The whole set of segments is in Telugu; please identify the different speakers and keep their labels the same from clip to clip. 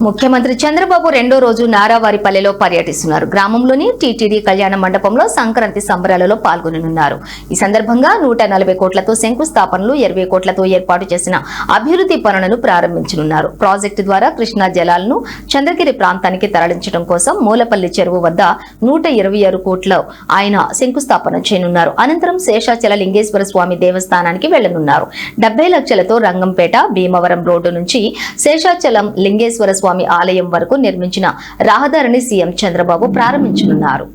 Speaker 1: ముఖ్యమంత్రి చంద్రబాబు రెండో రోజు నారావారిపల్లెలో పర్యటిస్తున్నారు. గ్రామంలోని టీటీడీ కళ్యాణ మండపంలో సంక్రాంతి సంబరాలలో పాల్గొననున్నారు. ఈ సందర్భంగా 140 కోట్లతో శంకుస్థాపనలు, 20 కోట్లతో ఏర్పాటు చేసిన అభివృద్ధి పనులను ప్రారంభించనున్నారు. ప్రాజెక్టు ద్వారా కృష్ణా జలాలను చంద్రగిరి ప్రాంతానికి తరలించడం కోసం మూలపల్లి చెరువు వద్ద 126 కోట్ల ఆయన శంకుస్థాపన చేయనున్నారు. అనంతరం శేషాచల లింగేశ్వర స్వామి దేవస్థానానికి వెళ్లనున్నారు. 70 లక్షలతో రంగంపేట భీమవరం రోడ్డు నుంచి శేషాచలం లింగేశ్వర స్వామి ఆలయం వరకు నిర్మించిన రహదారిని సీఎం చంద్రబాబు ప్రారంభించనున్నారు.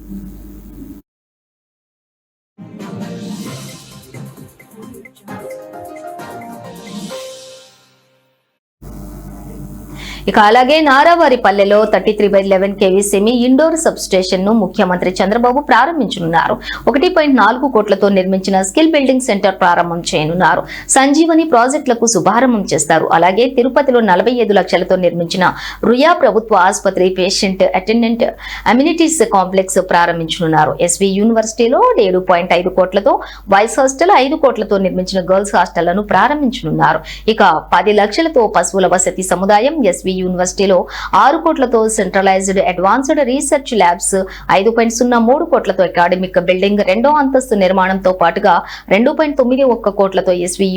Speaker 1: ఇక అలాగే నారావారిపల్లెలో 33/11 kV semi indoor sub station ను ముఖ్యమంత్రి చంద్రబాబు ప్రారంభించనున్నారు. 1.4 కోట్లతో నిర్మించిన స్కిల్ బిల్డింగ్ సెంటర్ ప్రారంభం చేయనున్నారు. సంజీవని ప్రాజెక్టులకు శుభారంభం చేస్తారు. అలాగే తిరుపతిలో 45 లక్షలతో నిర్మించిన రుయా ప్రభుత్వ ఆసుపత్రి పేషెంట్ అటెండెంట్ అమ్యూనిటీస్ కాంప్లెక్స్ ప్రారంభించనున్నారు. ఎస్వి యూనివర్సిటీలో 7.5 కోట్లతో బాయ్స్ హాస్టల్, 5 కోట్లతో నిర్మించిన గర్ల్స్ హాస్టళ్లను ప్రారంభించనున్నారు. ఇక 10 లక్షలతో పశువుల వసతి సముదాయం, ఎస్వి యూనివర్సిటీలో 6 కోట్లతో సెంట్రలైజ్డ్ అడ్వాన్స్డ్ రీసెర్చ్ ల్యాబ్స్, 5.03 కోట్లతో అకాడమిక్ బిల్డింగ్ రెండో అంతస్తు నిర్మాణంతో పాటుగా 2.91 కోట్లతో ఎస్వి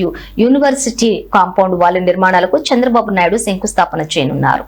Speaker 1: యూనివర్సిటీ కాంపౌండ్ వాల్ నిర్మాణాలకు చంద్రబాబు నాయుడు శంకుస్థాపన చేయనున్నారు.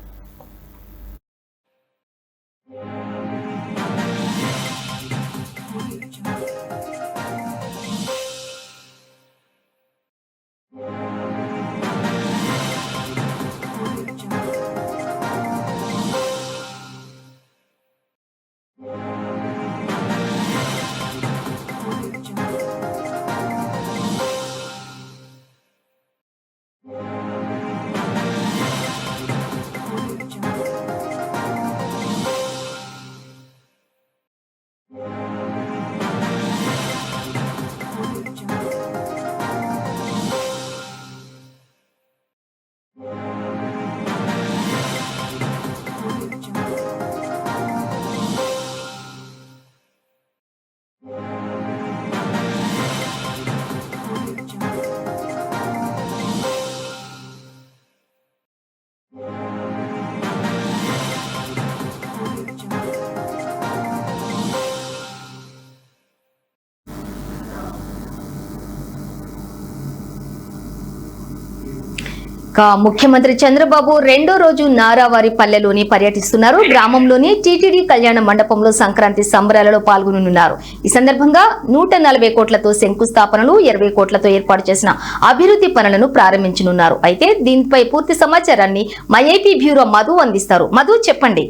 Speaker 1: ముఖ్యమంత్రి చంద్రబాబు రెండో రోజు నారావారిపల్లెలోని పర్యటిస్తున్నారు. గ్రామంలోని టీటీడీ కళ్యాణ మండపంలో సంక్రాంతి సంబరాలలో పాల్గొననున్నారు. ఈ సందర్భంగా 140 కోట్లతో శంకుస్థాపనలు, 20 కోట్లతో ఏర్పాటు చేసిన అభివృద్ధి పనులను ప్రారంభించనున్నారు. అయితే దీనిపై పూర్తి సమాచారాన్ని మా ఏపీ బ్యూరో మధు అందిస్తారు. మధు, చెప్పండి.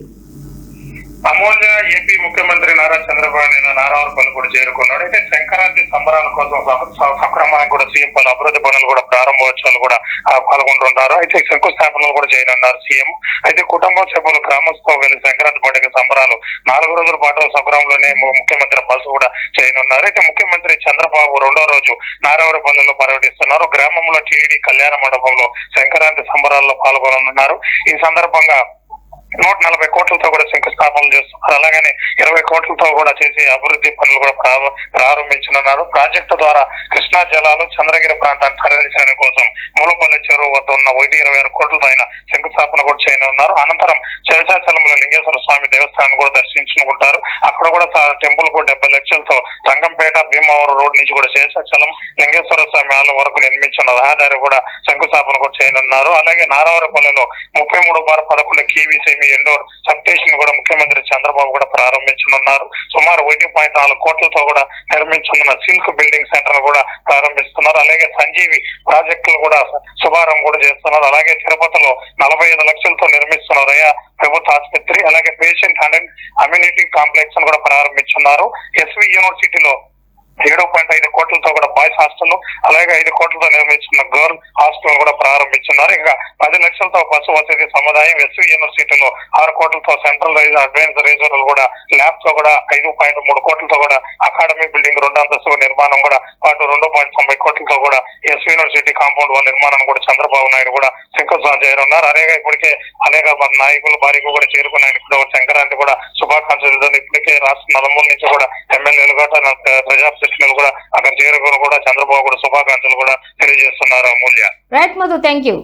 Speaker 2: అమూల్య ఏపీ ముఖ్యమంత్రి నారా చంద్రబాబు నాయుడు నారావారిపల్లి కూడా చేరుకున్నాడు. అయితే సంక్రాంతి సంబరాల కోసం సక్రమానికి కూడా సీఎం పలు అభివృద్ధి పనులు కూడా ప్రారంభోత్సవాలు కూడా పాల్గొంటున్నారు. అయితే శంకుస్థాపనలు కూడా చేయనున్నారు సీఎం. అయితే కుటుంబ సభ్యులు గ్రామస్తులతో కలిసి సంక్రాంతి పండుగ సంబరాలు 4 రోజుల పాటు సక్రమంలోనే ముఖ్యమంత్రి బస్సు కూడా చేయనున్నారు. అయితే ముఖ్యమంత్రి చంద్రబాబు రెండో రోజు నారావారిపల్లిలో పర్యటిస్తున్నారు. గ్రామంలో టీడీ కళ్యాణ మండపంలో సంక్రాంతి సంబరాల్లో పాల్గొననున్నారు. ఈ సందర్భంగా 140 కోట్లతో కూడా శంకుస్థాపనలు చేస్తున్నారు. అలాగనే 20 కోట్లతో కూడా చేసి అభివృద్ధి పనులు కూడా ప్రారంభించనున్నారు. ప్రాజెక్టు ద్వారా కృష్ణా జలాలు చంద్రగిరి ప్రాంతాన్ని తరలించడం కోసం మూలపల్లి చెరువు వద్ద ఉన్న 126 కోట్లతో ఆయన శంకుస్థాపన కూడా చేయనున్నారు. అనంతరం శేషాచలంలో లింగేశ్వర స్వామి దేవస్థానం కూడా దర్శించుకుంటారు. అక్కడ కూడా టెంపుల్ కూడా 70 లక్షలతో రంగంపేట భీమవరం రోడ్ నుంచి కూడా శేషాచలం లింగేశ్వర స్వామి ఆలయం వరకు నిర్మించిన రహదారి కూడా శంకుస్థాపన కూడా చేయనున్నారు. అలాగే నారావారిపల్లెలో 33/11 kV semi indoor sub station కూడా ముఖ్యమంత్రి చంద్రబాబు కూడా ప్రారంభించనున్నారు. సుమారు 1.4 కోట్లతో కూడా నిర్మించనున్న సిల్క్ బిల్డింగ్ సెంటర్ కూడా ప్రారంభిస్తున్నారు. అలాగే సంజీవి ప్రాజెక్టులు కూడా శుభారంభం కూడా చేస్తున్నారు. అలాగే తిరుపతిలో 45 లక్షలతో నిర్మిస్తున్న రుయా ప్రభుత్వ ఆసుపత్రి, అలాగే పేషెంట్ అమ్యూనిటీ కాంప్లెక్స్ కూడా ప్రారంభించున్నారు. ఎస్వి యూనివర్సిటీలో 7.5 కోట్లతో కూడా బాయ్స్ హాస్టల్, అలాగే 5 కోట్లతో నిర్మించిన గర్ల్ హాస్టల్ కూడా ప్రారంభించున్నారు. ఇంకా 10 లక్షలతో పశు వసతి సముదాయం, ఎస్వి యూనివర్సిటీలో 6 కోట్లతో సెంట్రలైజ్డ్ అడ్వాన్స్ రీజనల్ కూడా ల్యాబ్ తో కూడా 5.3 కోట్లతో కూడా అకాడమిక్ బిల్డింగ్ 2 అంతస్తు నిర్మాణం కూడా పాటు 2.90 కోట్లతో కూడా ఎస్వి యూనివర్సిటీ కాంపౌండ్ వాల్ నిర్మాణం కూడా చంద్రబాబు నాయుడు కూడా శంకుస్థాపన చేయనున్నారు. అలాగే ఇప్పటికే అనేక నాయకులు భారీగా కూడా చేరుకున్నాయి. ఇప్పుడు సంక్రాంతి కూడా శుభాకాంక్షలు. ఇప్పటికే రాష్ట్ర నలుమూల నుంచి కూడా ఎమ్మెల్యేలు కూడా ప్రజాప్రతినిధులు కూడా అక్కడ చేరుకుని కూడా చంద్రబాబు కూడా శుభాకాంక్షలు కూడా తెలియజేస్తున్నారు. Amulya.
Speaker 1: Right Madhu, thank you.